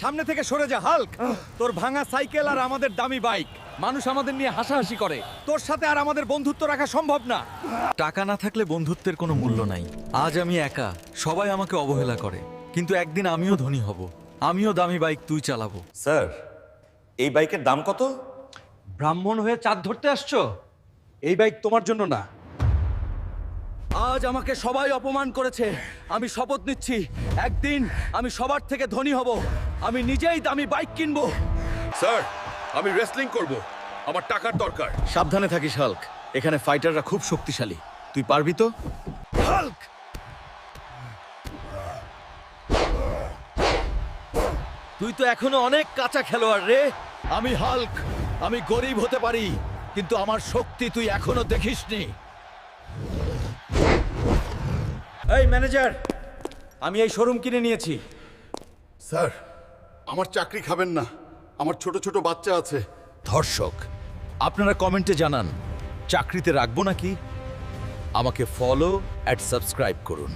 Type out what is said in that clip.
সামনে থেকে সরে যা হাল্ক। তোর ভাঙা সাইকেল আর আমাদের দামি বাইক, মানুষ আমাদের নিয়ে হাসাহাসি করে। তোর সাথে আর আমাদের বন্ধুত্ব রাখা সম্ভব না। টাকা না থাকলে বন্ধুত্বের কোনো মূল্য নাই। আজ আমি একা, সবাই আমাকে অবহেলা করে, কিন্তু একদিন আমিও ধনী হব, আমিও দামি বাইক তুই চালাবো। স্যার, এই বাইকের দাম কত? ব্রাহ্মণ হয়ে চাঁদ ধরতে আসছো? এই বাইক তোমার জন্য না। আজ আমাকে সবাই অপমান করেছে, আমি শপথ নিচ্ছি একদিন আমি সবার থেকে ধনী হব, আমি নিজেই দামি বাইক কিনবো। স্যার, আমি রেসলিং করব, আমার টাকার দরকার। সাবধানে থাকিস হাল্ক, এখানে ফাইটাররা খুব শক্তিশালী, তুই পারবি তো? হাল্ক! তুই তো এখনো অনেক কাঁচা খেলোয়াড় রে। আমি হাল্ক, আমি গরিব হতে পারি, কিন্তু আমার শক্তি তুই এখনো দেখিসনি। এই ম্যানেজার, আমি এই শোরুম কিনে নিয়েছি। স্যার, আমার চাকরি খাবেন না, আমার ছোট ছোট বাচ্চা আছে। ধর্ষক, আপনারা কমেন্টে জানান চাকরিতে রাখবো নাকি? আমাকে ফলো অ্যান্ড সাবস্ক্রাইব করুন।